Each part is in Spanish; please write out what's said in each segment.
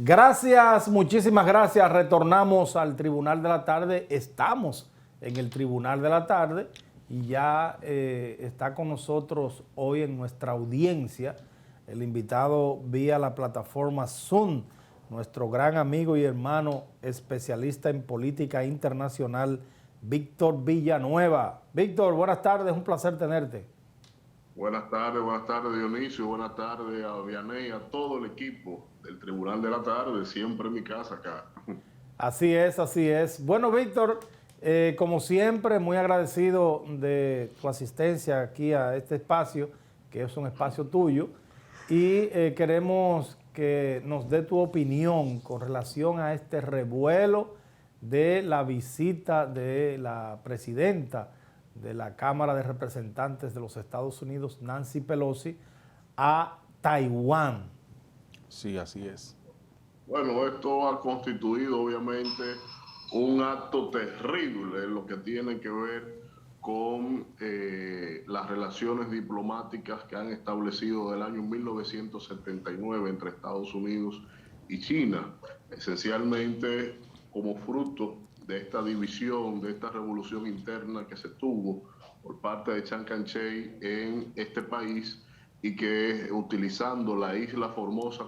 Gracias, muchísimas gracias. Retornamos al Tribunal de la Tarde. Estamos en el Tribunal de la Tarde y ya está con nosotros hoy en nuestra audiencia el invitado vía la plataforma Zoom, nuestro gran amigo y hermano especialista en política internacional, Víctor Villanueva. Víctor, buenas tardes, un placer tenerte. Buenas tardes Dionisio, buenas tardes a Vianey, a todo el equipo del Tribunal de la Tarde, siempre en mi casa acá. Así es, así es. Bueno, Víctor, como siempre, muy agradecido de tu asistencia aquí a este espacio, que es un espacio tuyo, y queremos que nos dé tu opinión con relación a este revuelo de la visita de la presidenta de la Cámara de Representantes de los Estados Unidos, Nancy Pelosi, a Taiwán. Sí, así es. Bueno, esto ha constituido obviamente un acto terrible en lo que tiene que ver con las relaciones diplomáticas que han establecido del año 1979 entre Estados Unidos y China, esencialmente como fruto de esta división, de esta revolución interna que se tuvo por parte de Chiang Kai-shek en este país y que utilizando la isla Formosa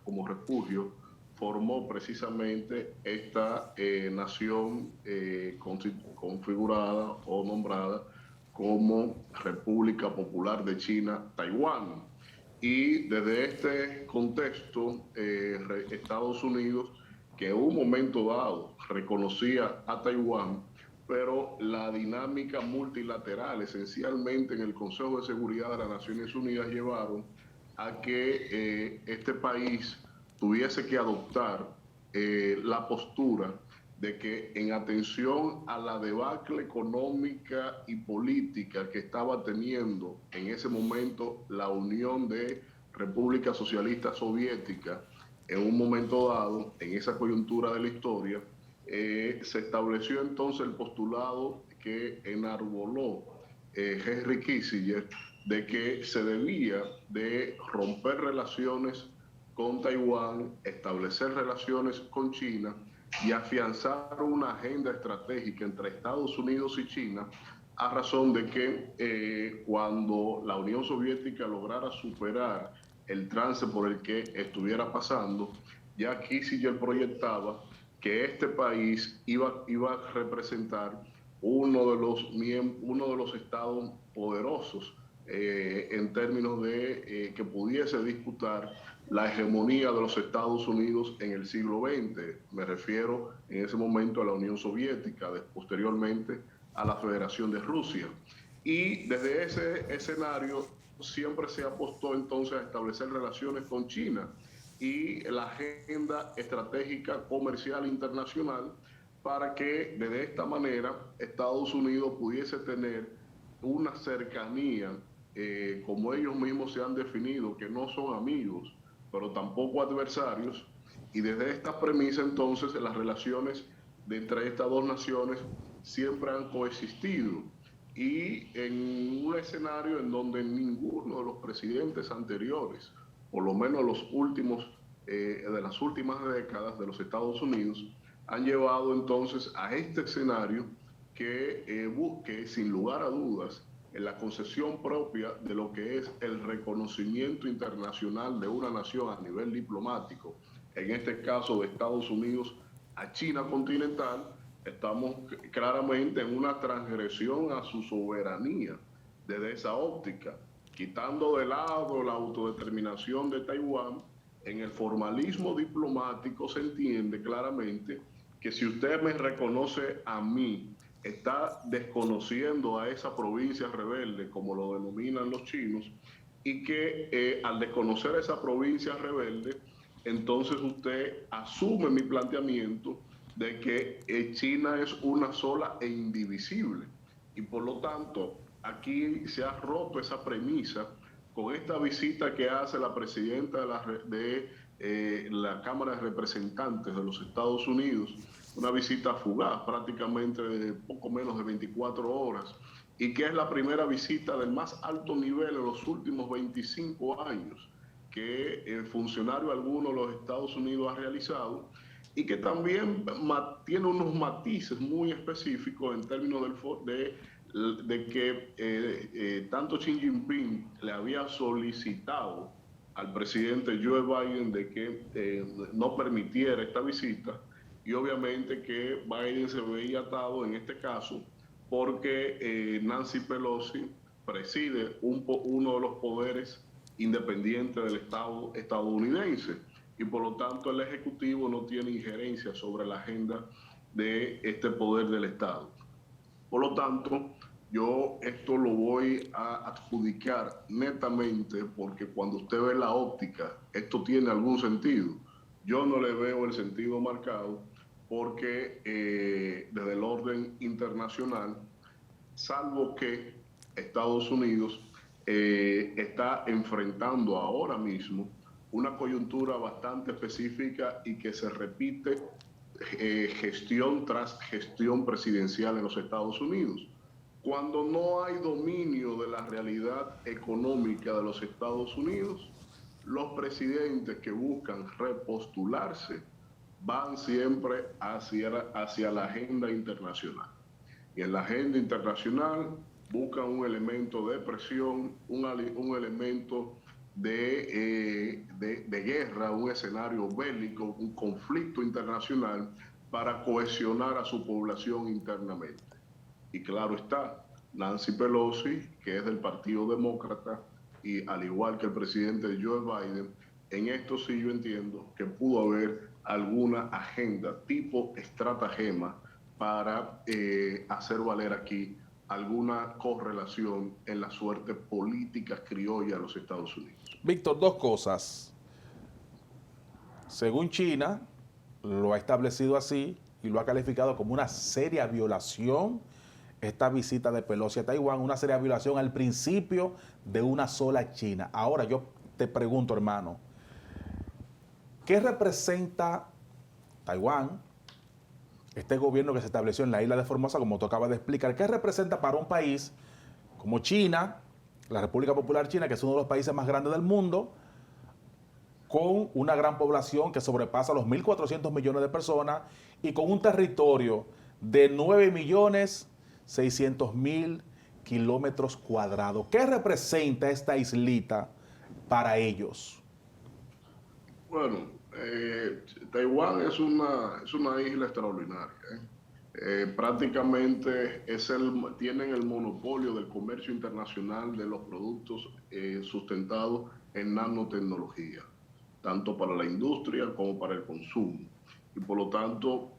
como refugio, formó precisamente esta nación configurada o nombrada como República Popular de China, Taiwán. Y desde este contexto, Estados Unidos, que en un momento dado reconocía a Taiwán, pero la dinámica multilateral, esencialmente en el Consejo de Seguridad de las Naciones Unidas, llevaron a que este país tuviese que adoptar la postura de que en atención a la debacle económica y política que estaba teniendo en ese momento la Unión de República Socialista Soviética, en un momento dado, en esa coyuntura de la historia, se estableció entonces el postulado que enarboló Henry Kissinger de que se debía de romper relaciones con Taiwán, establecer relaciones con China y afianzar una agenda estratégica entre Estados Unidos y China, a razón de que cuando la Unión Soviética lograra superar el trance por el que estuviera pasando, ya Kissinger proyectaba que este país iba a representar uno de los estados poderosos en términos de que pudiese disputar la hegemonía de los Estados Unidos en el siglo XX. Me refiero en ese momento a la Unión Soviética, posteriormente a la Federación de Rusia. Y desde ese escenario siempre se apostó entonces a establecer relaciones con China y la agenda estratégica comercial internacional para que de esta manera Estados Unidos pudiese tener una cercanía, como ellos mismos se han definido, que no son amigos, pero tampoco adversarios, y desde esta premisa entonces las relaciones entre estas dos naciones siempre han coexistido, y en un escenario en donde ninguno de los presidentes anteriores, por lo menos los últimos, de las últimas décadas de los Estados Unidos, han llevado entonces a este escenario que busque sin lugar a dudas en la concesión propia de lo que es el reconocimiento internacional de una nación a nivel diplomático, en este caso de Estados Unidos a China continental. Estamos claramente en una transgresión a su soberanía desde esa óptica, quitando de lado la autodeterminación de Taiwán. En el formalismo diplomático se entiende claramente que si usted me reconoce a mí, está desconociendo a esa provincia rebelde, como lo denominan los chinos, y que al desconocer a esa provincia rebelde, entonces usted asume mi planteamiento de que China es una sola e indivisible. Y por lo tanto, aquí se ha roto esa premisa con esta visita que hace la presidenta de la Cámara de Representantes de los Estados Unidos, una visita fugaz, prácticamente de poco menos de 24 horas, y que es la primera visita del más alto nivel en los últimos 25 años que el funcionario alguno de los Estados Unidos ha realizado y que también tiene unos matices muy específicos en términos de que tanto Xi Jinping le había solicitado al presidente Joe Biden de que no permitiera esta visita, y obviamente que Biden se veía atado en este caso porque Nancy Pelosi preside uno de los poderes independientes del Estado estadounidense, y por lo tanto el Ejecutivo no tiene injerencia sobre la agenda de este poder del Estado. Por lo tanto, yo esto lo voy a adjudicar netamente porque cuando usted ve la óptica, esto tiene algún sentido. Yo no le veo el sentido marcado porque desde el orden internacional, salvo que Estados Unidos está enfrentando ahora mismo una coyuntura bastante específica y que se repite gestión tras gestión presidencial en los Estados Unidos. Cuando no hay dominio de la realidad económica de los Estados Unidos, los presidentes que buscan repostularse van siempre hacia la agenda internacional. Y en la agenda internacional buscan un elemento de presión, un elemento de guerra, un escenario bélico, un conflicto internacional para cohesionar a su población internamente. Y claro está, Nancy Pelosi, que es del Partido Demócrata, y al igual que el presidente Joe Biden, en esto sí yo entiendo que pudo haber alguna agenda tipo estratagema para hacer valer aquí alguna correlación en la suerte política criolla de los Estados Unidos. Víctor, dos cosas. Según China, lo ha establecido así y lo ha calificado como una seria violación esta visita de Pelosi a Taiwán, una seria violación al principio de una sola China. Ahora yo te pregunto, hermano, ¿qué representa Taiwán, este gobierno que se estableció en la isla de Formosa, como tú acabas de explicar? ¿Qué representa para un país como China, la República Popular China, que es uno de los países más grandes del mundo, con una gran población que sobrepasa los 1.400 millones de personas y con un territorio de 9.600.000 kilómetros cuadrados? ¿Qué representa esta islita para ellos? Bueno, Taiwán es una isla extraordinaria. Prácticamente tienen el monopolio del comercio internacional de los productos sustentados en nanotecnología, tanto para la industria como para el consumo. Y por lo tanto,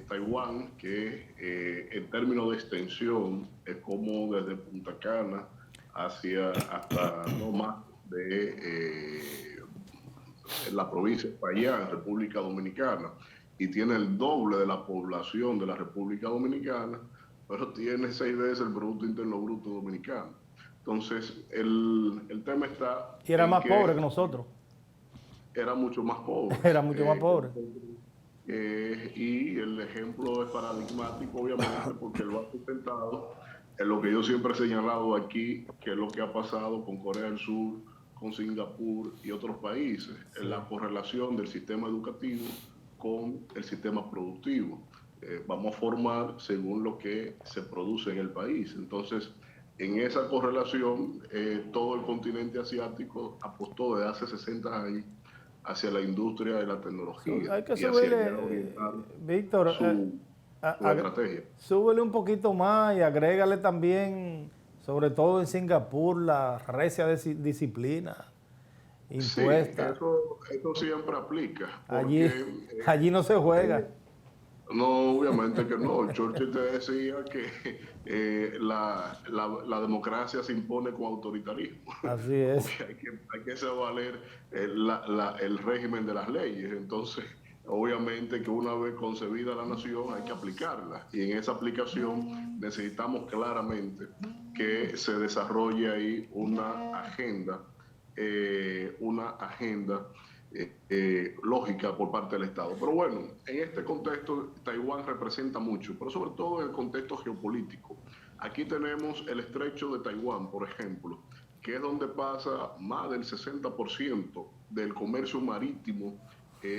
Taiwán, que en términos de extensión es como desde Punta Cana hasta no más de la provincia de Payán, República Dominicana, y tiene el doble de la población de la República Dominicana, pero tiene 6 veces el Producto Interno Bruto dominicano. Entonces, el tema está... Y era más pobre que nosotros. Era mucho más pobre. Era mucho más pobre. Y el ejemplo es paradigmático, obviamente, porque lo ha sustentado en lo que yo siempre he señalado aquí, que es lo que ha pasado con Corea del Sur, con Singapur y otros países, en la correlación del sistema educativo con el sistema productivo. Vamos a formar según lo que se produce en el país. Entonces, en esa correlación, todo el continente asiático apostó desde hace 60 años hacia la industria de la tecnología. Hay que y subirle, Víctor, su estrategia. Súbele un poquito más y agrégale también, sobre todo en Singapur, la recia disciplina impuesta. Sí, eso siempre aplica. Allí no se juega. No, obviamente que no. Churchill te decía que la democracia se impone con autoritarismo. Así es. Hay que hacer valer el régimen de las leyes. Entonces, obviamente que una vez concebida la nación hay que aplicarla. Y en esa aplicación necesitamos claramente que se desarrolle ahí una agenda lógica por parte del Estado. Pero bueno, en este contexto Taiwán representa mucho, pero sobre todo en el contexto geopolítico. Aquí tenemos el estrecho de Taiwán, por ejemplo, que es donde pasa más del 60% del comercio marítimo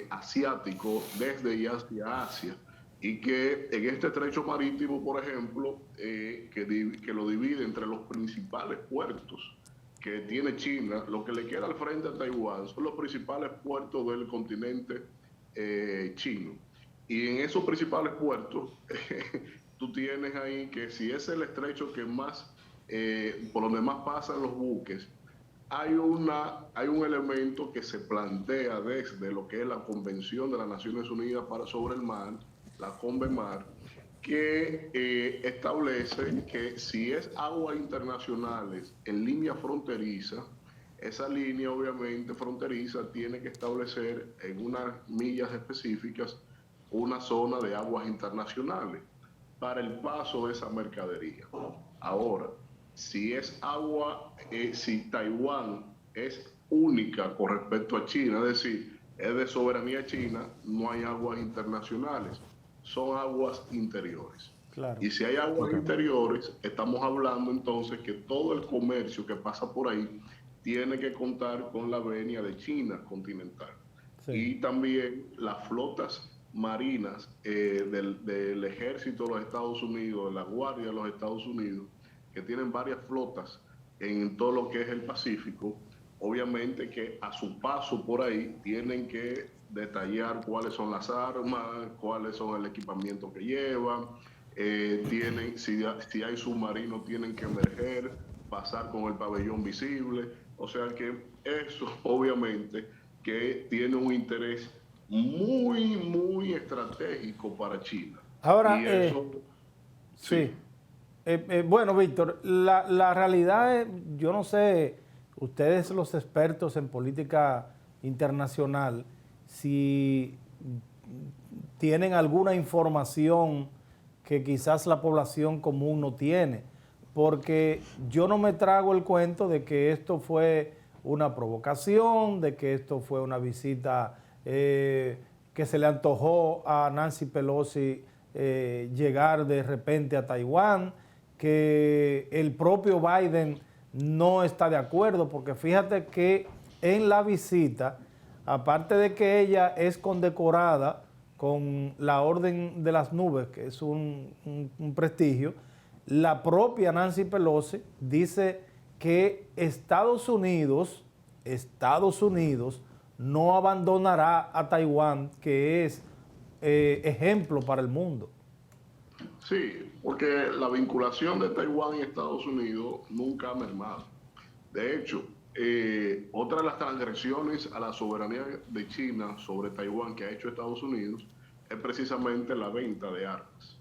asiático desde y hacia Asia, y que en este estrecho marítimo, por ejemplo, que lo divide entre los principales puertos que tiene China, lo que le queda al frente a Taiwán son los principales puertos del continente chino. Y en esos principales puertos, tú tienes ahí que si es el estrecho que más, por donde más pasan los buques, hay un elemento que se plantea desde lo que es la Convención de las Naciones Unidas sobre el Mar, la CONVEMAR, que establece que si es aguas internacionales en línea fronteriza, esa línea obviamente fronteriza tiene que establecer en unas millas específicas una zona de aguas internacionales para el paso de esa mercadería. Ahora, si es agua, si Taiwán es única con respecto a China, es decir, es de soberanía china, no hay aguas internacionales, son aguas interiores. Claro. Y si hay aguas interiores, estamos hablando entonces que todo el comercio que pasa por ahí tiene que contar con la venia de China continental. Sí. Y también las flotas marinas del ejército de los Estados Unidos, de la Guardia de los Estados Unidos, que tienen varias flotas en todo lo que es el Pacífico, obviamente que a su paso por ahí tienen que detallar cuáles son las armas, cuáles son el equipamiento que llevan, tienen, si hay submarinos tienen que emerger, pasar con el pabellón visible, o sea que eso obviamente que tiene un interés muy estratégico para China. Ahora, y eso, sí. Bueno, Víctor, la realidad es, yo no sé, ustedes los expertos en política internacional, si tienen alguna información que quizás la población común no tiene, porque yo no me trago el cuento de que esto fue una provocación, de que esto fue una visita que se le antojó a Nancy Pelosi llegar de repente a Taiwán, que el propio Biden no está de acuerdo, porque fíjate que en la visita, aparte de que ella es condecorada con la Orden de las Nubes, que es un prestigio, la propia Nancy Pelosi dice que Estados Unidos no abandonará a Taiwán, que es ejemplo para el mundo. Sí, porque la vinculación de Taiwán y Estados Unidos nunca ha mermado. De hecho, otra de las transgresiones a la soberanía de China sobre Taiwán que ha hecho Estados Unidos es precisamente la venta de armas.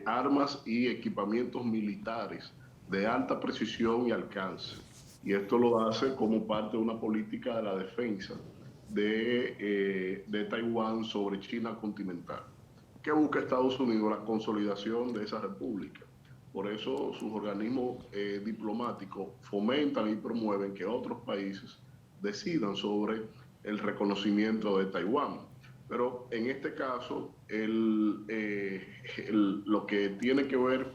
Armas y equipamientos militares de alta precisión y alcance. Y esto lo hace como parte de una política de la defensa de Taiwán sobre China continental. ¿Qué busca Estados Unidos? La consolidación de esa república. Por eso sus organismos diplomáticos fomentan y promueven que otros países decidan sobre el reconocimiento de Taiwán. Pero en este caso, lo que tiene que ver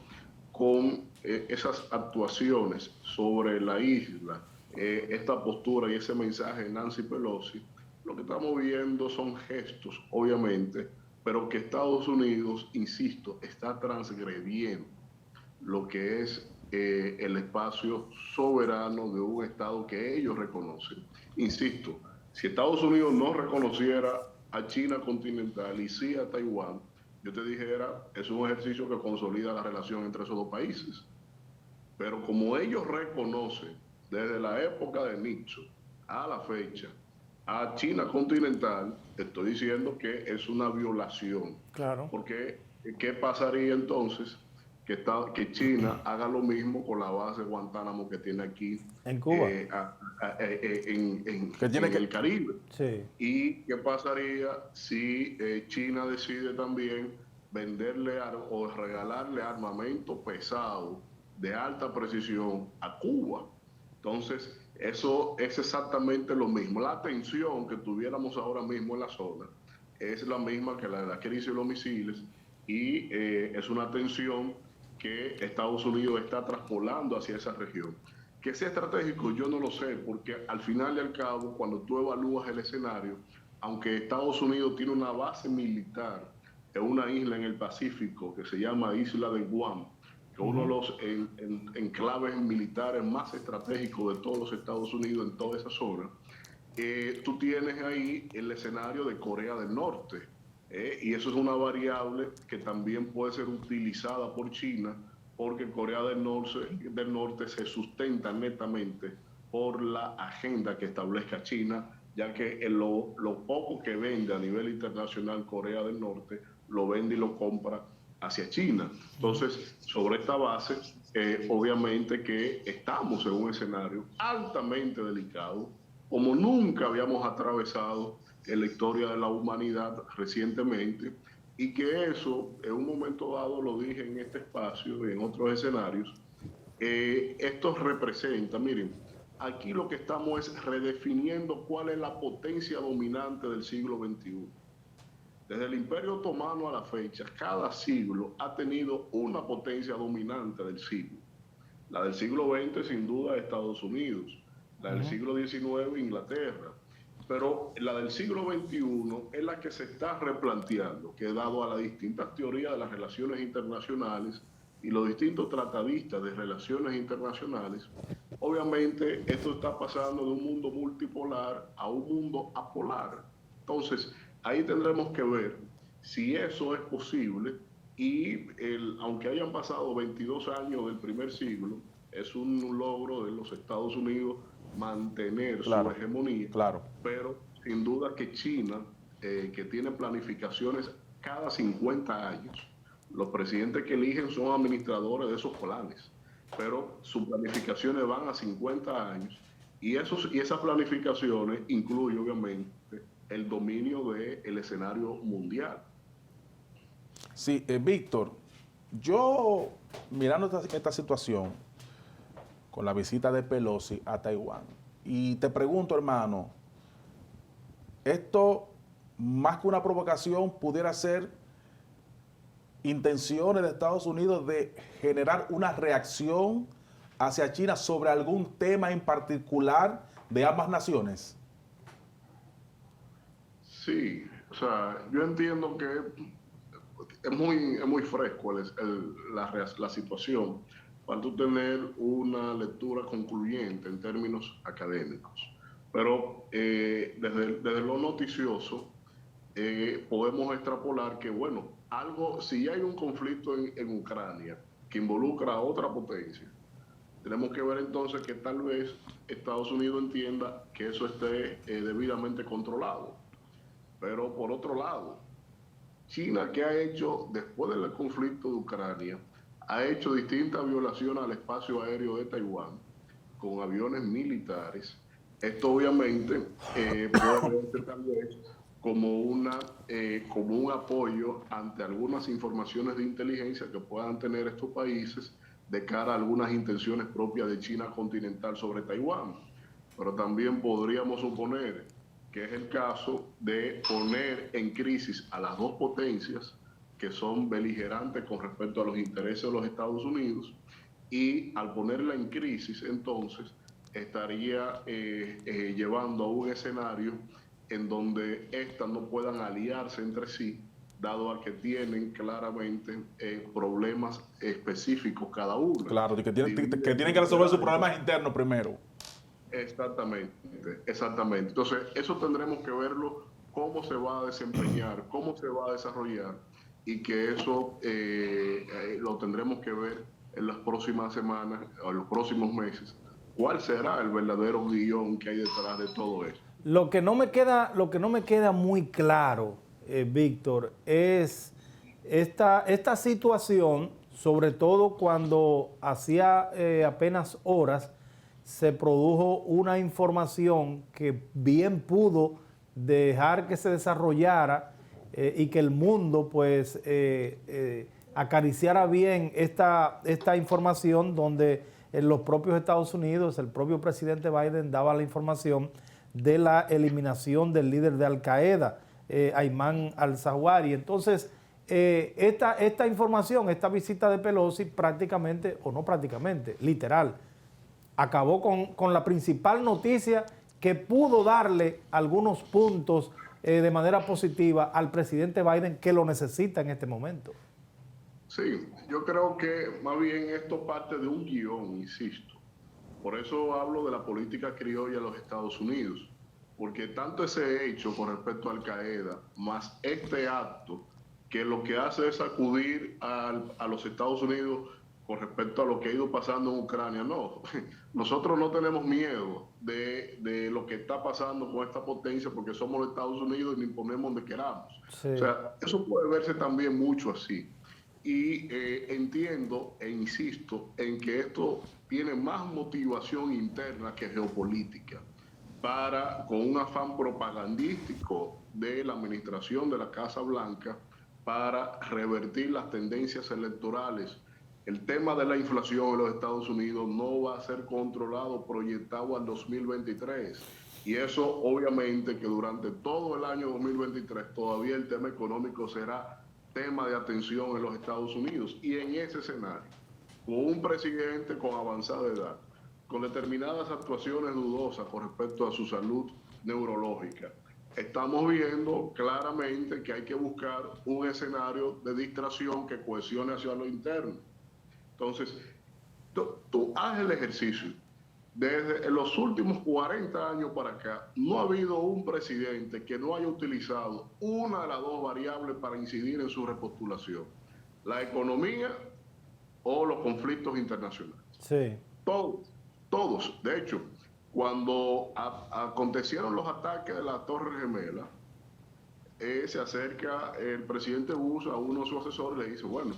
con esas actuaciones sobre la isla, esta postura y ese mensaje de Nancy Pelosi, lo que estamos viendo son gestos, obviamente, pero que Estados Unidos, insisto, está transgrediendo lo que es el espacio soberano de un Estado que ellos reconocen. Insisto, si Estados Unidos no reconociera a China continental y sí a Taiwán, yo te dijera, es un ejercicio que consolida la relación entre esos dos países. Pero como ellos reconocen desde la época de Nixon a la fecha a China continental, estoy diciendo que es una violación. Claro. Porque, ¿qué pasaría entonces? Que China haga lo mismo con la base Guantánamo que tiene aquí en Cuba, en el Caribe. Sí. ¿Y qué pasaría si China decide también venderle o regalarle armamento pesado de alta precisión a Cuba? Entonces, eso es exactamente lo mismo. La tensión que tuviéramos ahora mismo en la zona es la misma que la de la crisis de los misiles y es una tensión que Estados Unidos está traspolando hacia esa región. Que sea estratégico, yo no lo sé, porque al final y al cabo, cuando tú evalúas el escenario, aunque Estados Unidos tiene una base militar en una isla en el Pacífico que se llama Isla de Guam, que es uno de los enclaves militares más estratégicos de todos los Estados Unidos en toda esa zona, tú tienes ahí el escenario de Corea del Norte, y eso es una variable que también puede ser utilizada por China, porque Corea del Norte se sustenta netamente por la agenda que establezca China, ya que lo poco que vende a nivel internacional Corea del Norte, lo vende y lo compra hacia China. Entonces, sobre esta base, obviamente que estamos en un escenario altamente delicado, como nunca habíamos atravesado en la historia de la humanidad recientemente, y que eso, en un momento dado, lo dije en este espacio y en otros escenarios, esto representa, miren, aquí lo que estamos es redefiniendo cuál es la potencia dominante del siglo XXI. Desde el Imperio Otomano a la fecha, cada siglo ha tenido una potencia dominante del siglo. La del siglo XX, sin duda, Estados Unidos. La del siglo XIX, Inglaterra. Pero la del siglo XXI es la que se está replanteando, que dado a las distintas teorías de las relaciones internacionales y los distintos tratadistas de relaciones internacionales, obviamente esto está pasando de un mundo multipolar a un mundo apolar. Entonces, ahí tendremos que ver si eso es posible y aunque hayan pasado 22 años del primer siglo, es un logro de los Estados Unidos mantener su hegemonía, pero sin duda que China, que tiene planificaciones cada 50 años, los presidentes que eligen son administradores de esos planes, pero sus planificaciones van a 50 años y esas planificaciones incluyen obviamente el dominio del escenario mundial. Sí, Víctor, yo mirando esta situación con la visita de Pelosi a Taiwán, y te pregunto, hermano, esto más que una provocación pudiera ser intenciones de Estados Unidos de generar una reacción hacia China sobre algún tema en particular de ambas naciones. Sí, o sea, yo entiendo que es muy fresco la situación para tú tener una lectura concluyente en términos académicos. Pero desde lo noticioso podemos extrapolar que, bueno, si hay un conflicto en Ucrania que involucra a otra potencia, tenemos que ver entonces que tal vez Estados Unidos entienda que eso esté debidamente controlado. Pero por otro lado, China, ¿qué ha hecho después del conflicto de Ucrania? Ha hecho distintas violaciones al espacio aéreo de Taiwán con aviones militares. Esto obviamente puede verse tal vez como un apoyo ante algunas informaciones de inteligencia que puedan tener estos países de cara a algunas intenciones propias de China continental sobre Taiwán. Pero también podríamos suponer que es el caso de poner en crisis a las dos potencias que son beligerantes con respecto a los intereses de los Estados Unidos, y al ponerla en crisis entonces estaría llevando a un escenario en donde éstas no puedan aliarse entre sí, dado a que tienen claramente problemas específicos cada uno. Claro, que tienen que resolver sus problemas internos primero. Exactamente. Entonces, eso tendremos que verlo, cómo se va a desempeñar, cómo se va a desarrollar, y que eso lo tendremos que ver en las próximas semanas o en los próximos meses. ¿Cuál será el verdadero guión que hay detrás de todo eso? Lo que no me queda muy claro, Víctor, es esta situación, sobre todo cuando hacía apenas horas se produjo una información que bien pudo dejar que se desarrollara y que el mundo pues acariciara bien esta información, donde en los propios Estados Unidos el propio presidente Biden daba la información de la eliminación del líder de Al-Qaeda, Ayman al-Zawahiri. Entonces, esta información, esta visita de Pelosi prácticamente, o no prácticamente, literal, acabó con la principal noticia que pudo darle algunos puntos de manera positiva al presidente Biden, que lo necesita en este momento. Sí, yo creo que más bien esto parte de un guión, insisto. Por eso hablo de la política criolla de los Estados Unidos, porque tanto ese hecho con respecto a Al Qaeda, más este acto, que lo que hace es acudir a los Estados Unidos con respecto a lo que ha ido pasando en Ucrania. No, nosotros no tenemos miedo de lo que está pasando con esta potencia, porque somos los Estados Unidos y nos imponemos donde queramos. Sí. O sea, eso puede verse también mucho así. Y entiendo e insisto en que esto tiene más motivación interna que geopolítica, con un afán propagandístico de la administración de la Casa Blanca para revertir las tendencias electorales. El tema de la inflación en los Estados Unidos no va a ser controlado, proyectado al 2023. Y eso obviamente que durante todo el año 2023 todavía el tema económico será tema de atención en los Estados Unidos. Y en ese escenario, con un presidente con avanzada edad, con determinadas actuaciones dudosas con respecto a su salud neurológica, estamos viendo claramente que hay que buscar un escenario de distracción que cohesione hacia lo interno. Entonces, tú haz el ejercicio. Desde los últimos 40 años para acá, no ha habido un presidente que no haya utilizado una de las dos variables para incidir en su repostulación: la economía o los conflictos internacionales. Sí. Todos. De hecho, cuando acontecieron los ataques de la Torre Gemela, se acerca el presidente Bush a uno de sus asesores y le dice, bueno,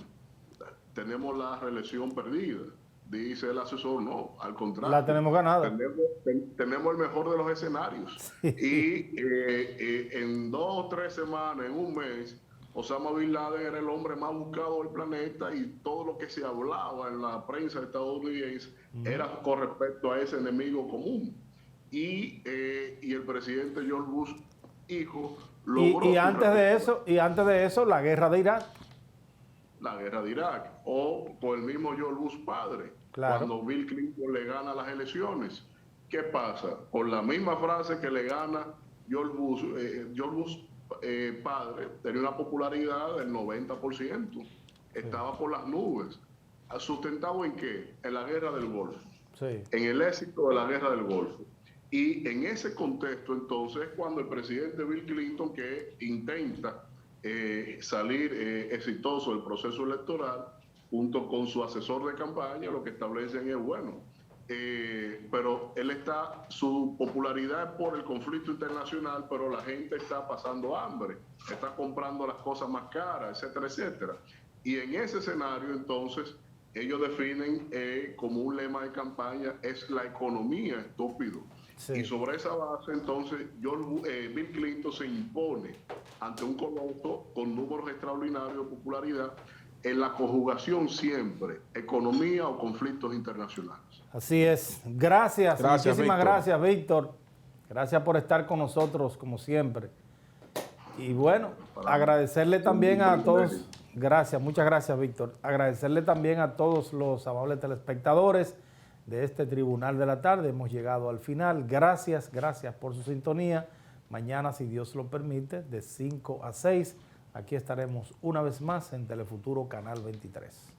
tenemos la reelección perdida. Dice el asesor, no, al contrario. La tenemos ganada. Tenemos el mejor de los escenarios. Sí. Y en 2 o 3 semanas, en un mes, Osama Bin Laden era el hombre más buscado del planeta y todo lo que se hablaba en la prensa estadounidense era con respecto a ese enemigo común. Y el presidente George Bush, hijo, logró... Y antes de eso, la guerra de Irak. La guerra de Irak, o por el mismo George Bush padre, claro, cuando Bill Clinton le gana las elecciones. ¿Qué pasa? Por la misma frase que le gana George Bush padre, tenía una popularidad del 90%, estaba por las nubes. ¿Sustentado en qué? En la guerra del Golfo, sí, en el éxito de la guerra del Golfo. Y en ese contexto, entonces, cuando el presidente Bill Clinton, que intenta salir exitoso del proceso electoral, junto con su asesor de campaña, lo que establecen es, bueno, pero su popularidad es por el conflicto internacional, pero la gente está pasando hambre, está comprando las cosas más caras, etcétera, etcétera. Y en ese escenario, entonces, ellos definen como un lema de campaña, es la economía, estúpido. Sí. Y sobre esa base, entonces, Bill Clinton se impone ante un coloso con números extraordinarios de popularidad en la conjugación siempre, economía o conflictos internacionales. Así es. Gracias muchísimas gracias, Víctor. Gracias por estar con nosotros, como siempre. Y bueno, agradecerle también a todos. Muchas gracias, Víctor. Agradecerle también a todos los amables telespectadores de este Tribunal de la Tarde. Hemos llegado al final. Gracias por su sintonía. Mañana, si Dios lo permite, de 5 a 6, aquí estaremos una vez más en Telefuturo Canal 23.